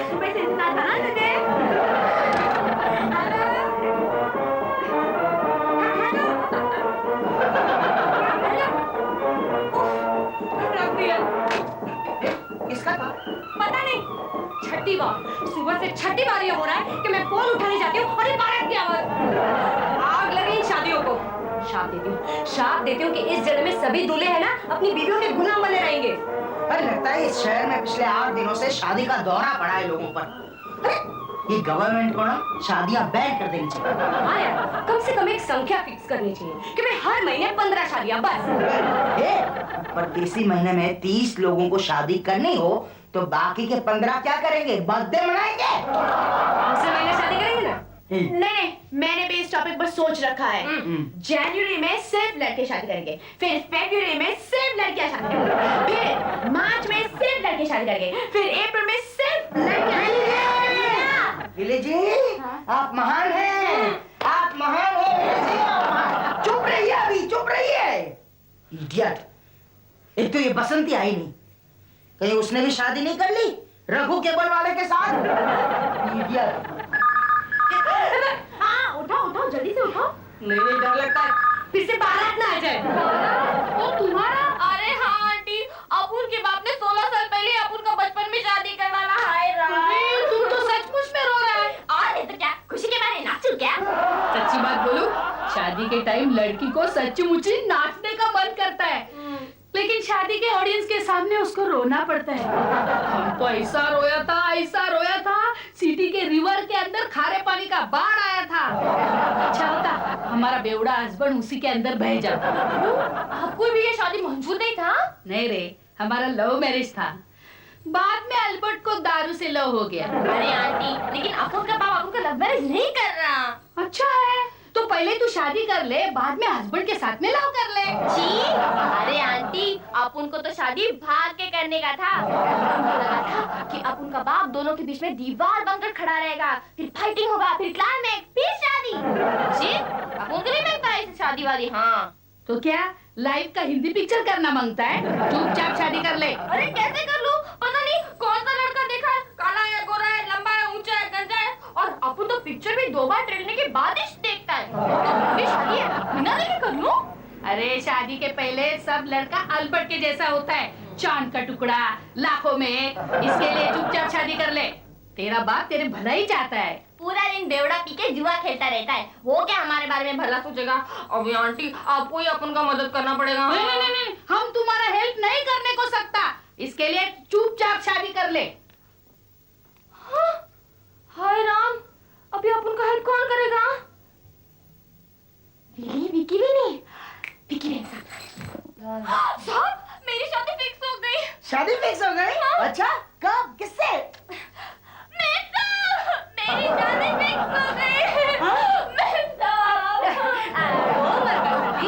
सुबह से इंतजार था ना तुझे। किसका था? पता नहीं, छठी बार, सुबह से छठी बार ये हो रहा है कि मैं फोन उठाने जाती हूँ और ये बारात की आवाज। आग लगी इन शादियों को। शाप देती हूँ कि इस जन्म में सभी दूल्हे हैं ना अपनी बीवियों के गुलाम बने रहेंगे। अरे लगता है इस शहर में पिछले 8 दिनों से शादी का दौरा पड़ा है लोगों पर। ये गवर्नमेंट को ना शादियां बैन कर देनी चाहिए। हाँ यार, कम से कम एक संख्या फिक्स करनी चाहिए कि भाई हर महीने 15 शादियां बस। परदेसी महीने में 30 लोगों को शादी करनी हो तो बाकी के 15 क्या करेंगे? बर्थडे मनाएंगे। दूसरे महीने शादी करेंगे ना? नहीं, मैंने भी इस टॉपिक पर सोच रखा है। जनवरी में सिर्फ लड़के शादी करेंगे, फिर फरवरी में सिर्फ लड़कियां शादी करेंगे, फिर मार्च में सिर्फ लड़के शादी करेंगे, फिर अप्रैल में सिर्फ लड़कियां। जी, आप महान हैं, आप महान हैं। चुप रहिए अभी, चुप रहिए। इडियट, एक तो ये बसंती आई नहीं, कहीं उसने भी शादी नहीं कर ली रघु केबल वाले के साथ? इडियट। हाँ, उठाओ, जल्दी से उठाओ। नहीं, डर लगता है फिर से बारात ना आ जाए। वो तुम्हारा? अरे हाँ आंटी, अपुन के बाप ने 16 साल पहले अपुन का बचपन में शादी करवाना। हाय राम, तुम तो सचमुच में रो रहा है। और नहीं तो क्या, खुशी के मारे नाचू क्या? सच्ची बात बोलूं, शादी के टाइम लड़की को सच्ची-मुच्ची नाचने का मन करता है, लेकिन शादी के ऑडियंस के सामने उसको रोना पड़ता है। हम तो ऐसा रोया था, सिटी के रिवर के अंदर खारे पानी का बाढ़ आया था। अच्छा होता हमारा बेवड़ा हस्बैंड उसी के अंदर बह जाता। आपको भी ये शादी मंजूर नहीं था? नहीं रे, हमारा लव मैरिज था। बाद में अल्बर्ट को दारू से लव हो गया। अरे आंटी, लेकिन अपुन का बाप अपुन का लव मैरिज नहीं कर रहा। अच्छा है, तो पहले तू शादी कर ले, बाद में हस्बैंड के साथ में लव कर ले। जी, अरे आंटी, अपुन को तो शादी भाग के करने का था। उनको लगा था कि अपुन का बाप दोनों के बीच में दीवार बनकर खड़ा रहेगा, फिर फाइटिंग होगा, फिर क्लाइमैक्स, फिर शादी। जी, अपुन को नहीं लगता है शादी वादी। हाँ तो क्या लाइव का हिंदी पिक्चर करना मांगता है? चुपचाप शादी कर ले। अरे कैसे कर लूं? पता नहीं कौन सा लड़का देखा है, काला है, गोरा है, लंबा है, ऊंचा है, गंजा है, और अपुन तो पिक्चर भी 2 बार ट्रेलर के बाद ही देखता है। तो भी शादी है, बिना देखे कर लूं? अरे शादी के पहले सब लड़का अल्बर्ट के जैसा होता है, चांद का टुकड़ा, लाखों में एक। इसके लिए चुपचाप शादी कर ले, तेरा बाप तेरे भला ही चाहता है। पूरा दिन बेवड़ा पी के जुआ खेलता रहता है, वो क्या हमारे बारे में भला सोचेगा? अभी आंटी, आपको ही अपन का मदद करना पड़ेगा। नहीं, हम तुम्हारा हेल्प नहीं करने को सकता, इसके लिए चुपचाप शादी कर ले। हाँ? हाय राम, अभी अपन का हेल्प कौन करेगा? विकी भी नहीं। विकी नहीं साहब, मेरी शादी फिक्स हो गई। शादी फिक्स हो गई? हाँ? अच्छा, कब, किससे? मेरी शादी फिक्स हो गई।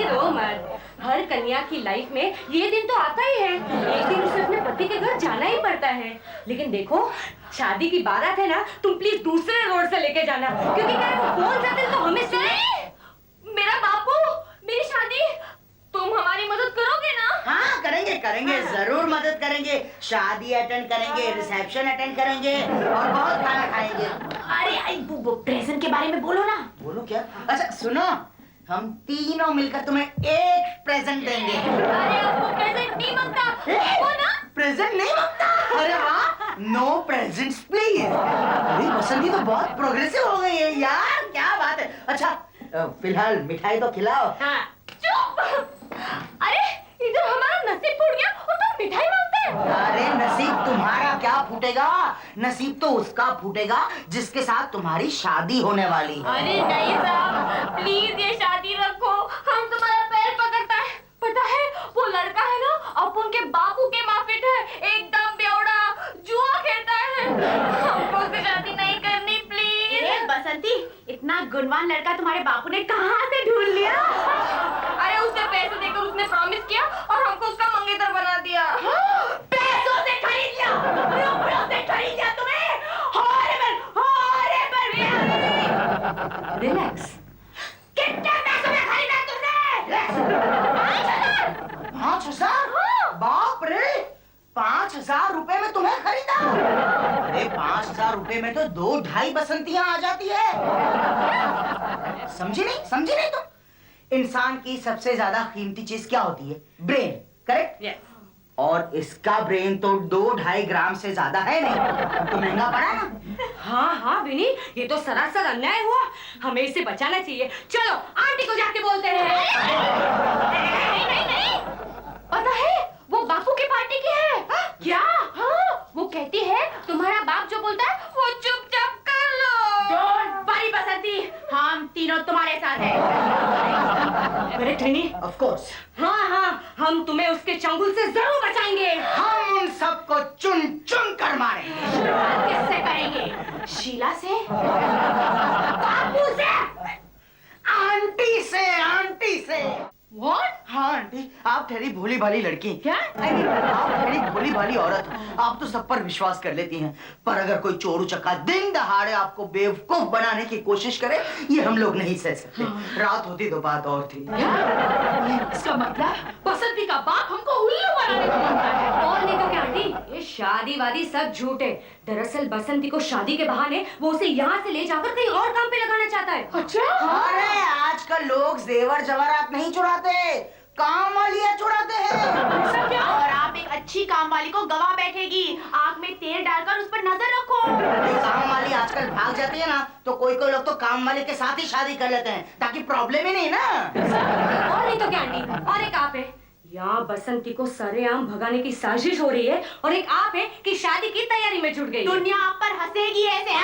रो मत। हर कन्या की लाइफ में ये दिन तो आता ही है, एक दिन उसे अपने पति के घर जाना ही पड़ता है। लेकिन देखो, शादी की बारात है ना, तुम प्लीज दूसरे रोड से लेके जाना, क्योंकि क्या वो फोन करते तो हमें मेरा बापू, मेरी शादी तुम हमारी मदद करोगे ना? हाँ, करेंगे, जरूर मदद करेंगे। शादी अटेंड करेंगे, रिसेप्शन अटेंड करेंगे और बहुत खाना खाएंगे। अरे वो प्रेजेंट के बारे में बोलो ना। बोलो क्या? अच्छा सुनो, हम तीनों मिलकर तुम्हें एक प्रेजेंट देंगे। अरे अब वो प्रेजेंट नहीं मांगता, वो ना प्रेजेंट नहीं मांगता? अरे वाह, नो प्रेजेंट्स प्लीज। अरे बसंती तो बहुत प्रोग्रेसिव हो गई है यार, क्या बात है। अच्छा फिलहाल मिठाई तो खिलाओ। हाँ। चुप! अरे इधर हमारा नसीब फूट गया और तुम मिठाई मांगते हैं। अरे नसीब तुम्हारा क्या फूटेगा, नसीब तो उसका फूटेगा जिसके साथ तुम्हारी शादी होने वाली है। अरे नहीं साहब, प्लीज ये शादी रखो, हम तुम्हारा पैर पकड़ता है। पता है वो लड़का है ना, अपुन के बापू के माफिक है, एकदम बेवड़ा, जुआ खेलता है। हमको उससे शादी नहीं करनी प्लीज। बसंती, इतना गुणवान लड़का तुम्हारे बापू ने कहाँ से ढूंढ लिया? अरे उससे पैसे देकर उसने प्रॉमिस किया और हमको उसका मंगेतर बना दिया। पैसों से खरीद लिया? रुपयों से खरीद लिया तुम्हें? रिलैक्स। कितने पैसों में खरीदा तुमने? 5,000? बाप रे, अरे 5,000 रुपए में तो 2-2.5 बसंतियां आ जाती है। समझी नहीं तुम? इंसान की सबसे ज्यादा कीमती चीज क्या होती है? Brain, correct? Yes. और इसका ब्रेन तो 2-2.5 ग्राम से ज्यादा है नहीं, तो महंगा पड़ा ना। हाँ विनी, ये तो सरासर अन्याय हुआ। हमें इसे बचाना चाहिए। चलो आंटी को जाके बोलते हैं। नहीं, पता है वो बापू की पार्टी की है। क्या? हाँ, वो कहती है तुम्हारा बाप जो बोलता है वो चुपचाप कर लो। डोंट वरी बसंती, हम तीनों तुम्हारे साथ हैं। करेक्ट विनी? Of course. हाँ, हम तुम्हें उसके चंगुल से जरूर बचाएंगे। हम उन सबको चुन चुन कर मारेंगे। शुरुआत किससे करेंगे? शीला से? बापू से? आंटी से। What? हाँ आंटी, आप ठहरी भोली भाली लड़की। क्या? आप ठहरी भोली भाली औरत। आप तो सब पर विश्वास कर लेती हैं, पर अगर कोई चोर उचक्का दिन दहाड़े आपको बेवकूफ बनाने की कोशिश करे, ये हम लोग नहीं सह सकते। रात होती तो बात और थी। इसका मतलब बसंती का बाप हमको उल्लू बनाने को मांगता है। और नहीं तो क्या आंटी, ये शादी वादी सब झूठ है। दरअसल बसंती को शादी के बहाने वो उसे यहाँ से ले जाकर कहीं और काम पे लगाना चाहता है। अच्छा? अरे आजकल लोग जेवर जवाहरात नहीं चुराते, काम वालियां चुराते हैं। और आप एक अच्छी काम वाली को गवा बैठेगी, आग में तेल डालकर उस पर नजर रखो। काम वाली आजकल भाग जाती है ना, तो कोई लोग तो काम वाले के साथ ही शादी कर लेते हैं, ताकि प्रॉब्लम ही नहीं ना। और नहीं तो क्या आंटी, और एक आप है। यहाँ बसंती को सरेआम भगाने की साजिश हो रही है, और एक आप है कि शादी की तैयारी में जुट गई। दुनिया आप पर हंसेगी ऐसे।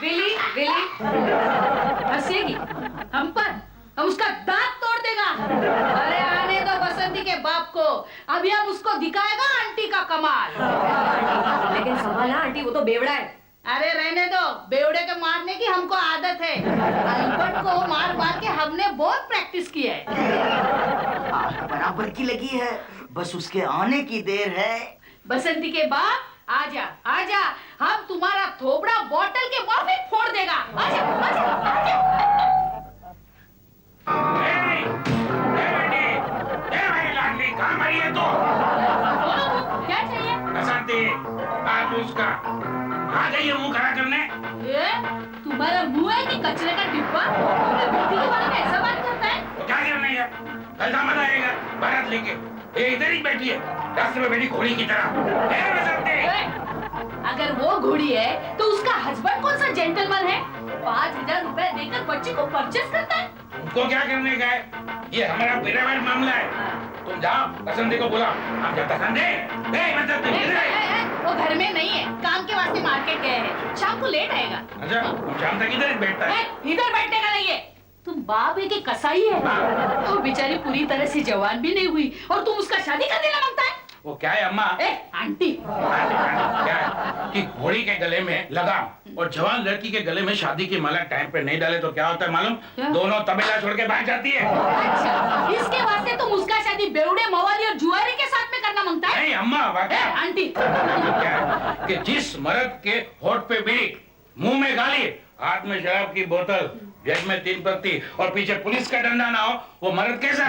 विली हंसेगी हम पर? हम उसका दांत तोड़ देगा। अरे आने दो बसंती के बाप को, अभी हम उसको दिखाएगा आंटी का कमाल। लेकिन संभालना आंटी, वो तो बेवड़ा है। अरे रहने दो, बेवड़े के मारने की हमको आदत है। अल्बर्ट को मार मार के हमने बहुत प्रैक्टिस की है। आग बराबर की लगी है, बस उसके आने की देर है। बसंती के बाप आजा, हम तुम्हारा थोबड़ा बोतल के मुंह फोड़ देगा। आजा। काम आई है तो क्या चाहिए? बसंती, आप उसका आ जाइए मुंह खड़ा करने। ये तुम्हारा मुंह है कि कचरे का डिब्बा? बेटी के बारे में ऐसा बात करता है? तो क्या करना है? कल दामद आएगा बारात लेके, ये इधर ही बैठी है, रास्ते में बैठी घोड़ी की तरह। बसंती, अगर वो घोड़ी है तो उसका हस्बैंड कौन सा जेंटलमैन है? 5,000 रुपए देकर बच्ची को परचेस करता है। उनको क्या करने का है? ये हमारा पिरामिड मामला है। तुम जाओ, बसंती को बुलाओ। आप जाता वो घर में नहीं है, काम के वास्ते मार्केट गए हैं, शाम को लेट आएगा। अच्छा, तुम शाम तक इधर ही बैठता है? इधर बैठने का नहीं है। तुम बाप है कि कसाई है? वो बेचारी पूरी तरह से जवान भी नहीं हुई और तुम उसका शादी कर देना मांगता है? वो क्या है अम्मा? आंटी क्या है कि घोड़ी के गले में लगाम और जवान लड़की के गले में शादी की माला टाइम पे नहीं डाले तो क्या होता है मालूम? दोनों तबेला छोड़ के भाग जाती है। अच्छा, इसके वास्ते तुम उसका शादी बेवड़े, मवाली और जुआरी के साथ में करना मांगता है? नहीं अम्मा, वाकई आंटी क्या है कि जिस मर्द के होठ पे बीड़ी, मुंह में गाली, हाथ में शराब की बोतल, जेब में 3 पत्ती और पीछे पुलिस का डंडा ना हो, वो मर्द कैसा?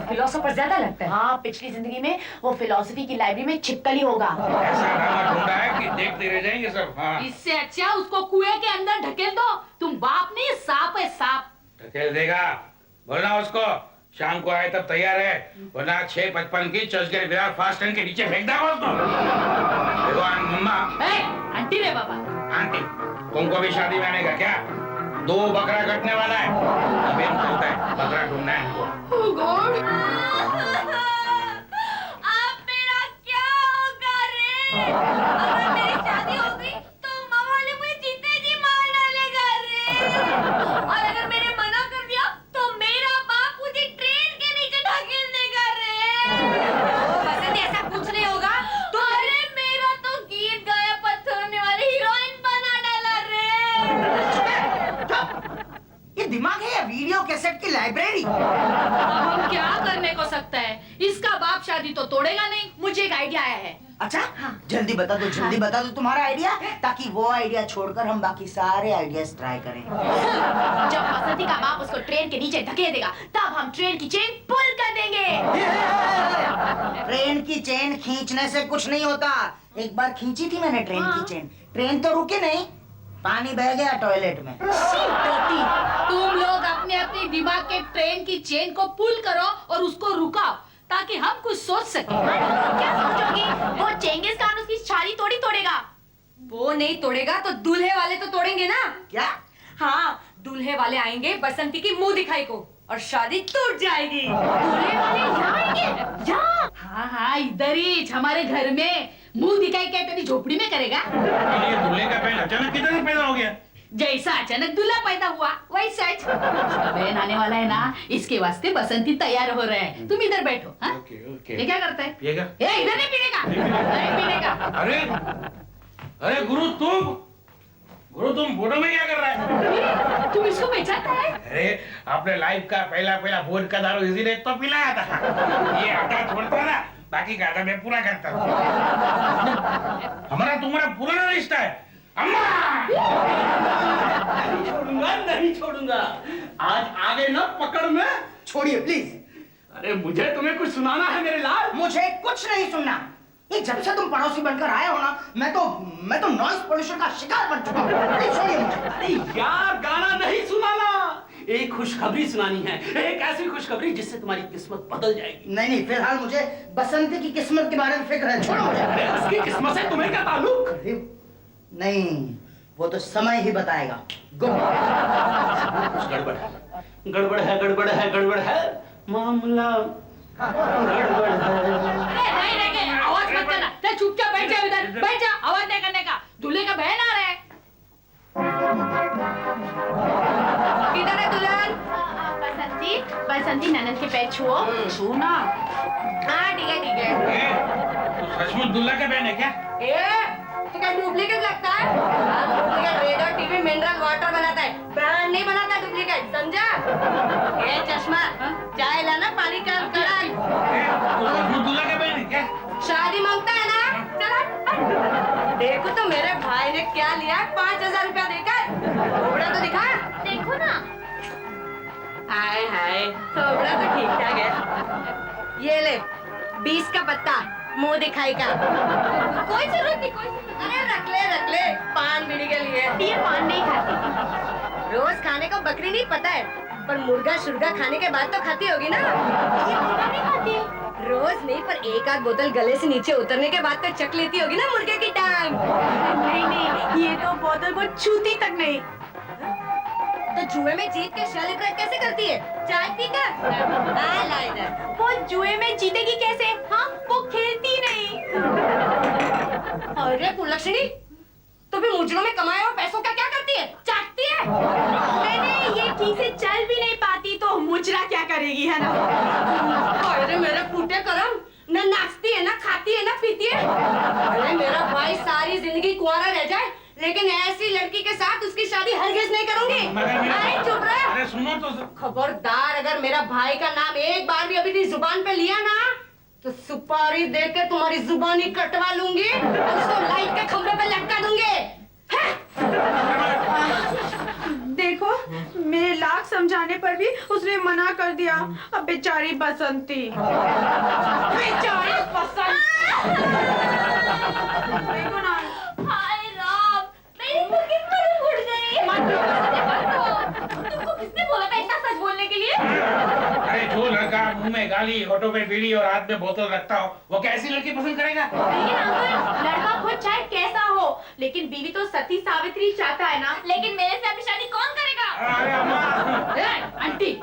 फिलोसोफर ज्यादा लगता है। हाँ, पिछली जिंदगी में वो फिलॉसफी की लाइब्रेरी में छिपकली होगा। ऐसा ड्रामा ढूंढा है कि देखते रह जाएंगे सब। हाँ, इससे अच्छा उसको कुएं के अंदर ढकेल दो। तुम बाप नहीं, सांप है, सांप। धकेल देगा, बोलना उसको शाम को आए तब तैयार है, वरना 6:55 की चर्चगेट विरार फास्ट ट्रेन के नीचे फेंक देगा उसको। भगवान मम्मा। आंटी रे बाबा। आंटी, तुमको भी शादी में आने का क्या? 2 बकरा कटने वाला है, अभी हम चलते हैं, बकरा ढूंढना है हमको। Oh God! अब मेरा क्या होगा रे? अगर मेरी शादी हो गई तो मवाली मुझे जीते जी मार डालेगा रे। और अगर मैंने मना कर दिया तो मेरा बाप मुझे ट्रेन के नीचे ढकेल देगा रे। बसंती, ऐसा कुछ नहीं होगा। तो अरे मेरा तो गीत गाया पत्थरने वाली हीरोइन बना डाला रे। ये दिमाग है या वीडियो कैसेट की लाइब्रेरी? हम क्या करने को सकता है? इसका बाप शादी तो तोड़ेगा नहीं। मुझे एक आइडिया आया है। अच्छा, जल्दी बता दो तुम्हारा आइडिया, ताकि वो आइडिया छोड़कर हम बाकी सारे आइडियाज ट्राई करें। जब बसंती का बाप उसको ट्रेन के नीचे धकेल देगा, तब हम ट्रेन की चेन पुल कर देंगे। ट्रेन ट्रेन की चेन खींचने से कुछ नहीं होता। एक बार खींची थी मैंने ट्रेन की चेन, ट्रेन तो रुकी नहीं, पानी बह गया टॉयलेट में। तुम लोग अपने अपने दिमाग के ट्रेन की चेन को पुल करो और उसको रुकाओ ताकि हम कुछ सोच सके। क्या सोचोगी? वो चेंगिस खान उसकी शादी थोड़ी तोड़ेगा। वो नहीं तोड़ेगा तो दूल्हे वाले तो तोड़ेंगे ना। क्या? हाँ, दूल्हे वाले आएंगे बसंती की मुंह दिखाई को और शादी टूट जाएगी। दूल्हे वाले यहाँ आएंगे? यहाँ? हाँ हाँ, इधर ही हमारे घर में। मुंह दिखाई क्या तेरी झोपड़ी में करेगा? ये दूल्हे का बहन अचानक किधर से पैदा हो गया? जैसा अचानक दूल्हा पैदा हुआ वैसा उसका बहन आने वाला है ना, इसके वास्ते बसंती तैयार हो रहे हैं। तुम इधर बैठो। हाँ? ओके। ये क्या करता है? पिएगा? ए, इधर नहीं पीनेगा, नहीं पीनेगा। अरे गुरु तुम फोटो में क्या कर रहा है? तुम इसको पहचानता है? अरे अपने लाइफ का पहला वोट का दारू इसीलिए तो पिलाया था। ये आधा छोड़ता ना, बाकी का आधा मैं पूरा करता हूँ। हमारा तुम्हारा पुराना रिश्ता है। अम्मा! नहीं छोड़ूंगा। आज आगे न पकड़ में। छोड़िए प्लीज। अरे मुझे तुम्हें कुछ सुनाना है मेरे लाल। मुझे कुछ नहीं सुनना। ये जब से तुम पड़ोसी बनकर आए हो ना, मैं तो नॉइज पोल्यूशन का शिकार बन चुका हूँ। प्लीज छोड़िए मुझे। अरे यार, गाना नहीं सुनाना, एक खुशखबरी सुनानी है। एक ऐसी खुशखबरी जिससे तुम्हारी किस्मत बदल जाएगी। नहीं, फिलहाल मुझे बसंती की किस्मत के बारे में फिक्र है। छोड़ो मुझे। अरे उसकी किस्मत से तुम्हें क्या ताल्लुक? नहीं, वो तो समय ही बताएगा। गड़बड़ है मामला गड़बड़ है। नहीं, आवाज मत करना। चल चुपचाप बैठ जा, इधर बैठ जा, आवाज नहीं करने का। दूल्हे का बहन आ रहा है। किधर है दुल्हन? बसंती ननद के पैर छुओ। छू ना। हाँ ठीक है। तो सचमुच दूल्हा का बहन है क्या? तो क्या डुप्लीकेट लगता है? Duplicate radio TV mineral water बनाता है, ब्रांड नहीं बनाता डुप्लीकेट, समझा? ये चश्मा चाय लाना, पानी का कड़ा। तो सचमुच दूल्हा का बहन है क्या? शादी मांगता है ना? चला देखो तो मेरे भाई ने क्या लिया है 5,000 रुपया देकर। थोड़ा तो दिखा। देखो ना। हाय थोड़ा तो ठीक ठाक है। ये ले 20 का पत्ता, मुंह दिखाई का। कोई जरूरत नहीं। अरे रख ले पान बीड़ी के लिए। ये पान नहीं खाती। रोज खाने को बकरी नहीं पता है, पर मुर्गा शुर्गा खाने के बाद तो खाती होगी ना। ये मुर्गा नहीं खाती। रोज नहीं, पर एक आध बोतल गले से नीचे उतरने के बाद तो चख लेती होगी ना मुर्गे की टांग। नहीं, ये तो बोतल को छूती तक नहीं। तो जुए में जीत के सेलिब्रेट कैसे करती है? चाय पीकर? ला इधर। वो जुए में जीतेगी कैसे? हाँ, वो खेलती नहीं। अरे कुलक्षणी, तो फिर मुजरों में कमाए और पैसों का क्या करती है? चाटती है? नहीं, ये ठीक से चल भी नहीं पाती तो मुजरा क्या करेगी, है ना? अरे मेरे फूटे करम, न नाचती है, न खाती है, न पीती है। अरे मेरा भाई सारी जिंदगी कुंवारा रह जाए, लेकिन ऐसी लड़की के साथ उसकी शादी हरगिज नहीं करूंगी। अरे चुप रहे। अरे सुनो तो। खबरदार, अगर मेरा भाई का नाम एक बार भी अभी जुबान पे लिया ना, तो सुपारी देके तुम्हारी जुबानी कटवा लूंगी और उसको लाइट के खंभे पे लटका दूंगी। देखो, मेरे लाख समझाने पर भी उसने मना कर दिया। अब बेचारी बसंती। बेचारी बसंती। देखो ना। हाय राम, मेरी तो किस्मत उड़ गई। तुमको किसने बोला था इतना सच बोलने के लिए? अरे जो लड़का मुंह में गाली, होठों पे बीड़ी और हाथ में बोतल रखता हो, वो कैसी लड़की पसंद करेगा? लेकिन अंकल, लड़का खुद चाहे कैसा हो, लेकिन बीवी तो सती सावित्री चाहता है ना। लेकिन मेरे से अभी शादी कौन करेगा? अरे अम्मा,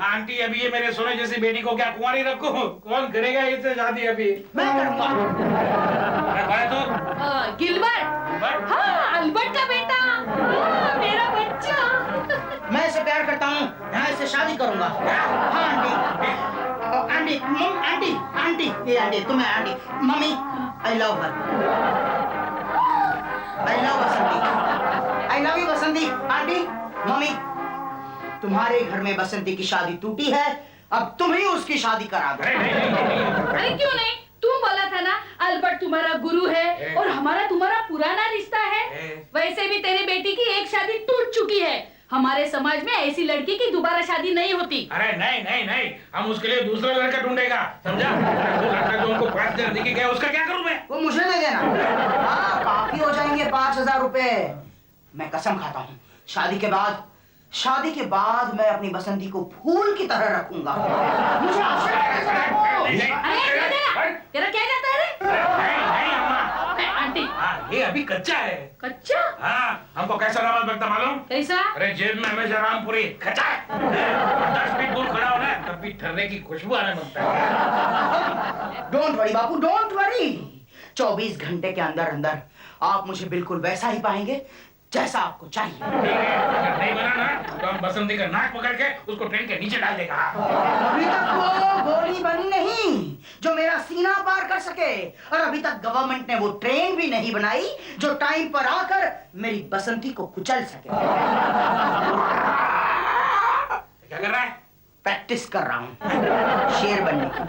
आंटी अभी ये मेरे सोने जैसी बेटी को क्या कुंवारी रखो? कौन करेगा इससे शादी अभी? मैं करूंगा। तो गिलबर्ट। हाँ, अल्बर्ट का बेटा। मेरा बच्चा। मैं इसे प्यार करता हूँ, यहाँ इससे शादी करूंगा। हाँ आंटी, ये आंटी, तुम्हें aunty, mummy, I love her. I love Basanti. I love you Basanti. Aunty, mummy, तुम्हारे घर में बसंती की शादी टूटी है, अब तुम ही उसकी शादी करा दो। अरे क्यों नहीं? तुम बोला था ना अल्बर्ट तुम्हारा गुरु है और हमारा तुम्हारा पुराना रिश्ता है। वैसे भी तेरी बेटी की एक शादी टूट चुकी है। हमारे समाज में ऐसी लड़की की दोबारा शादी नहीं होती। अरे नहीं, हम उसके लिए दूसरा लड़का ढूंढेगा, समझा? वो लड़का जो उनको 5 इधर दिखे गया, उसका क्या करूं मैं? वो मुझे दे देना। हाँ, काफी हो जाएंगे 5,000 रुपए। मैं कसम खाता हूँ, शादी के बाद मैं अपनी बसंती को फूल की तरह रखूंगा। मुझे आपसे तेरा क्या जाता है रे? नहीं अम्मा, आंटी हाँ, ये अभी कच्चा है। कच्चा? हाँ, हमको कैसा दामाद लगता मालूम? कैसा? अरे जेब में हमेशा रामपुरी कच्चा है। 10 फीट दूर खड़ा हो ना, तब भी ठरने की खुशबू आने लगता है। Don't worry Bapu, don't worry. 24 घंटे के अंदर अंदर आप मुझे बिल्कुल वैसा ही पाएंगे जैसा आपको चाहिए। ठीक है, अगर नहीं बना ना तो हम बसंती का नाक पकड़ के उसको ट्रेन के नीचे डाल देगा। अभी तक वो गोली बनी नहीं जो मेरा सीना पार कर सके, और अभी तक गवर्नमेंट ने वो ट्रेन भी नहीं बनाई जो टाइम पर आकर मेरी बसंती को कुचल सके। क्या कर रहा है? प्रैक्टिस कर रहा हूँ शेर बनने की।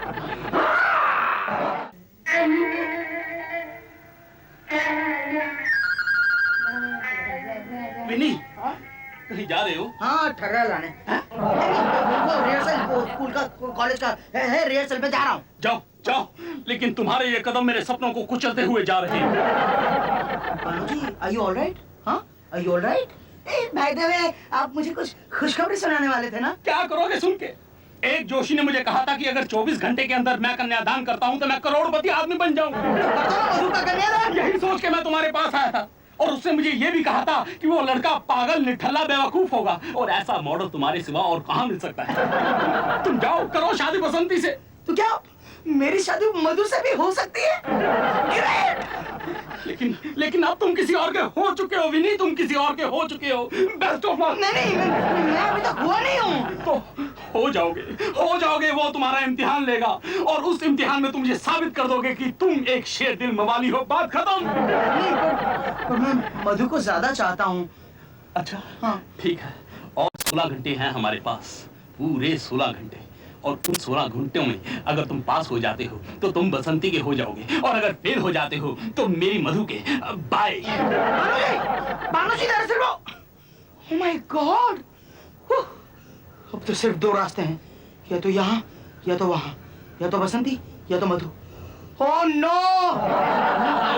विनी, कहीं जा रहे हो? हाँ, ठर्रा लाने। वो रिहर्सल, वो स्कूल का, कॉलेज का है, रिहर्सल में जा रहा हूँ। जाओ जाओ, लेकिन तुम्हारे ये कदम मेरे सपनों को कुचलते हुए जा रहे हैं। भानु जी, are you all right? हाँ, are you all right? भाई देवे, आप मुझे कुछ खुशखबरी सुनाने वाले थे ना? क्या करोगे सुन के? एक जोशी ने मुझे कहा था कि अगर 24 घंटे के अंदर मैं कन्यादान करता हूँ तो मैं करोड़पति आदमी बन जाऊंगा। मधु का कन्यादान? यही सोच के मैं तुम्हारे पास आया था, और उससे मुझे ये भी कहा था कि वो लड़का पागल, निठल्ला, बेवकूफ होगा, और ऐसा मॉडल तुम्हारे सिवा और कहाँ मिल सकता है। तुम जाओ, करो शादी बसंती से। तो क्या मेरी शादी मधु से भी हो सकती है? लेकिन अब तुम किसी और के हो चुके हो विनी, तुम किसी और के हो चुके हो। Best of luck. नहीं, मैं अभी तक हुआ नहीं हूँ। तो हो जाओगे, वो तुम्हारा इम्तिहान लेगा, और उस इम्तिहान में तुम ये साबित कर दोगे कि तुम एक शेर दिल मवाली हो। बात खत्म। पर मैं मधु को ज्यादा चाहता हूँ। अच्छा, हाँ, ठीक है, और 16 घंटे हैं हमारे पास, पूरे 16 घंटे, और उन 16 घंटों में अगर तुम पास हो जाते हो तो तुम बसंती के हो जाओगे, और अगर फेल हो जाते हो तो मेरी मधु के। बाय। बानू जी, दरअसल वो, ओह माय गॉड, अब तो सिर्फ 2 रास्ते हैं, या तो यहाँ या तो वहाँ, या तो बसंती या तो मधु। Oh no!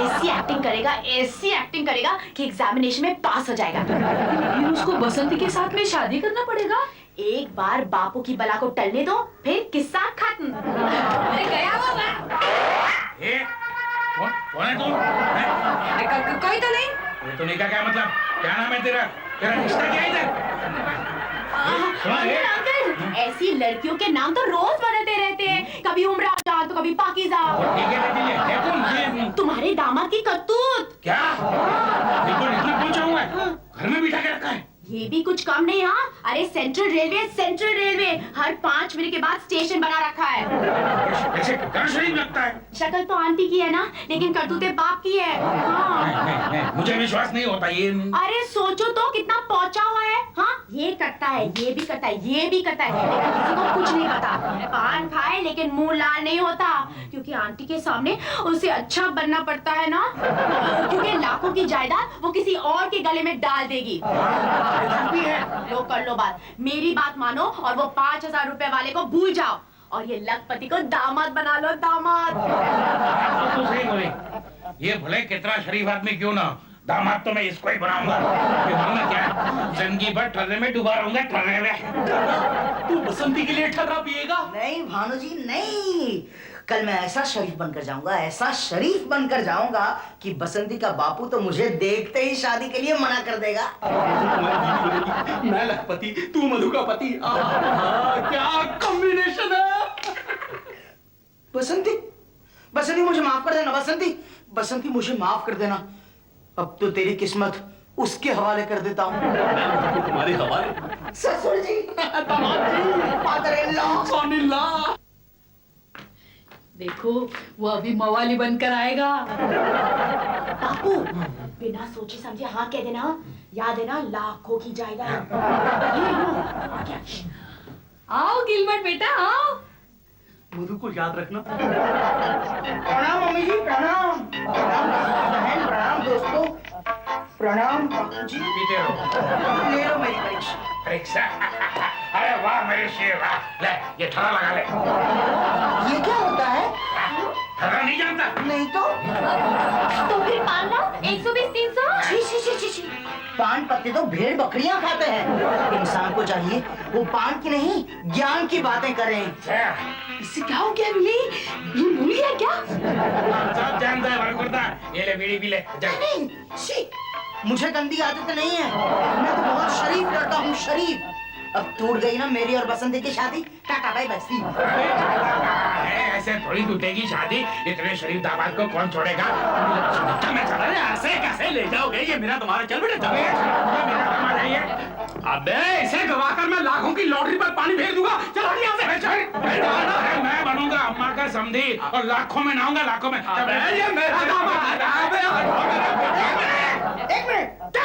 ऐसी एक्टिंग करेगा कि एग्जामिनेशन में पास हो जाएगा। फिर उसको बसंती के साथ में शादी करना पड़ेगा। एक बार बापू की बला को टलने दो, फिर किस्सा खत्म। अरे गया वो मैं। ए, कौन है तू? कोई तो नहीं। ये तो नहीं का क्या मतलब? क्या नाम है तेरा? तेरा रिश्ता क्या है इधर? अंकल, ऐसी लड़कियों के नाम तो रोज बदलते रहते हैं, कभी उमरा जान तो कभी पाकीज़ा। ठीक है बेटी, ये देखो तुम्हारे दामाद की करतूत। क्या? बिल्कुल इतना पहुंचा हुआ है, घर में बिठा के रखा है। ये भी कुछ कम नहीं। हाँ, अरे सेंट्रल रेलवे हर 5 मिनट के बाद स्टेशन बना रखा है। ऐसे कितना शरीफ लगता है। शक्ल तो आंटी की है ना, लेकिन करतूतें बाप की है। हाँ। नहीं, मुझे विश्वास नहीं होता ये। अरे सोचो तो कितना पहुंचा हुआ है। हाँ, ये करता है, ये भी करता है, ये भी करता है, लेकिन किसी को कुछ नहीं पता। पान खाए लेकिन मुंह लाल नहीं होता, क्योंकि आंटी के सामने उसे अच्छा बनना पड़ता है ना, क्योंकि लाखों की जायदाद वो किसी और के गले में डाल देगी। लो कर लो बात, मेरी बात मानो और वो 5,000 रुपए वाले को भूल जाओ, और ये लखपति को दामाद बना लो, दामाद। तो सही बोली, ये भले कितना शरीफ आदमी क्यों ना, दामाद तो मैं इसको ही बनाऊंगा। मालूम क्या, जिंदगी भर ठर्रे में डूबा रहूंगा, ठर्रे में। तू बसंती के लिए ठर्रा पिएगा? नहीं भानु जी, नहीं। कल मैं ऐसा शरीफ बनकर जाऊंगा कि बसंती का बापू तो मुझे देखते ही शादी के लिए मना कर देगा। मैं लखपति, तू मधु का पति। क्या कॉम्बिनेशन है। बसंती मुझे माफ कर देना। बसंती मुझे माफ कर देना। अब तो तेरी किस्मत उसके हवाले कर देता हूँ। मैं तुम्हारे हवाले। ससुर जी, दामाद जी, father in law, son in law. देखो, वो अभी मवाली बनकर आएगा। बापू, बिना सोचे समझे हाँ कह देना, याद है ना, लाखों की जायदाद। ये लो, क्या? आओ गिलबर्ट बेटा, आओ। मधु को याद रखना। प्रणाम मम्मी जी, प्रणाम बहन, प्रणाम दोस्तों, प्रणाम बापू जी। पीते रहो। ले लो मेरी परीक्षा। परीक्षा? अरे वाह मेरे शेर, वाह। ले, ये ठर्रा लगा ले। ये क्या होता है? ठर्रा नहीं जानता? नहीं तो फिर पान लाओ 120 300। छी। पान पत्ते तो भेड़ बकरियां खाते हैं। इंसान को चाहिए वो पान की नहीं ज्ञान की बातें करें। इससे क्या हो गया विली? ये भूल गया क्या? सब जानता है वरकुर्ता। ये ले बीड़ी पी ले जा। नहीं, छी, मुझे गंदी आदत नहीं है। मैं तो बहुत शरीफ लड़का हूँ, शरीफ। अब टूट गई ना मेरी और बसंती की शादी, टाटा बाय बस्ती। ऐसे थोड़ी टूटेगी शादी। इतने शरीफ दामाद को कौन छोड़ेगा? ऐसे कैसे ले जाओगे? ये मेरा तुम्हारा चल बेटा चल। मेरा दामाद है ये। अबे इसे गवाकर मैं लाखों की लॉटरी पर पानी फेर दूंगा। चल हट यहाँ से। मैं बनूंगा अम्मा का समधी और लाखों में नहाऊंगा लाखों में। अबे ये मेरा दामाद है। एक मिनट,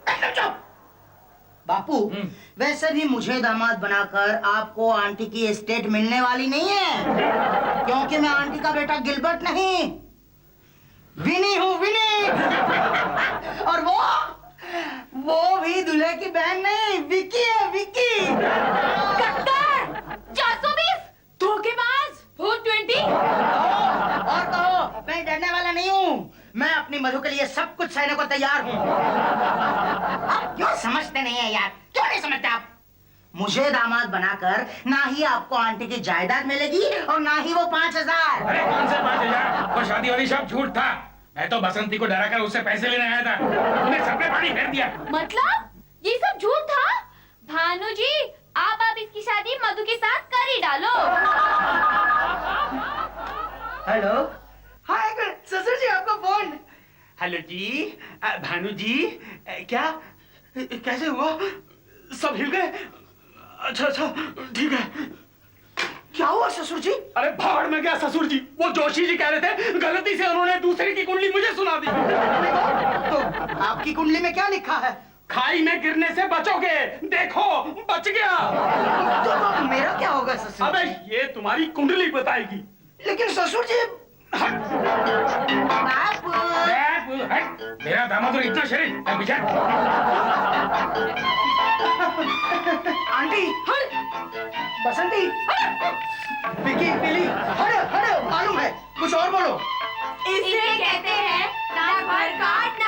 एकदम चुप। बापू, वैसे भी मुझे दामाद बनाकर आपको आंटी की एस्टेट मिलने वाली नहीं है, क्योंकि मैं आंटी का बेटा गिलबर्ट नहीं, विनी हूँ, विनी। और वो भी दूल्हे की बहन नहीं, विकी है, विकी। कट्टर 420 धोखेबाज 420। और कहो, मैं डरने वाला नहीं हूँ। मैं अपनी मधु के लिए सब कुछ सहने को तैयार हूँ। आप क्यों समझते नहीं है यार? क्यों नहीं समझते आप? मुझे दामाद बनाकर ना ही आपको आंटी की जायदाद मिलेगी और ना ही वो 5000। अरे कौन से 5000? वो शादी वाली सब झूठ था। मैं तो बसंती को डराकर उससे पैसे लेने आया था। तूने सब पे पानी फेर दिया। मतलब ये सब झूठ था? भानु जी आप इसकी शादी मधु के साथ कर ही डालो। हेलो, हाय ससुर जी, आपका फोन। हेलो जी, भानु जी, क्या कैसे हुआ? सब हिल गए? अच्छा ठीक है। क्या हुआ ससुर जी? अरे भाड़ में गया ससुर जी। वो जोशी जी कह रहे थे गलती से उन्होंने दूसरे की कुंडली मुझे सुना दी। तो आपकी कुंडली में क्या लिखा है? खाई में गिरने से बचोगे। देखो बच गया। तो मेरा क्या होगा ससुर? अबे ये तुम्हारी कुंडली बताएगी। लेकिन ससुर जी, बापू। हट, मेरा दामाद तो इतना शरीफ है। पीछे आंटी, बसंती, विकी, बिली, हट, मालूम है, कुछ और बोलो। इसे कहते हैं ना घर काट ना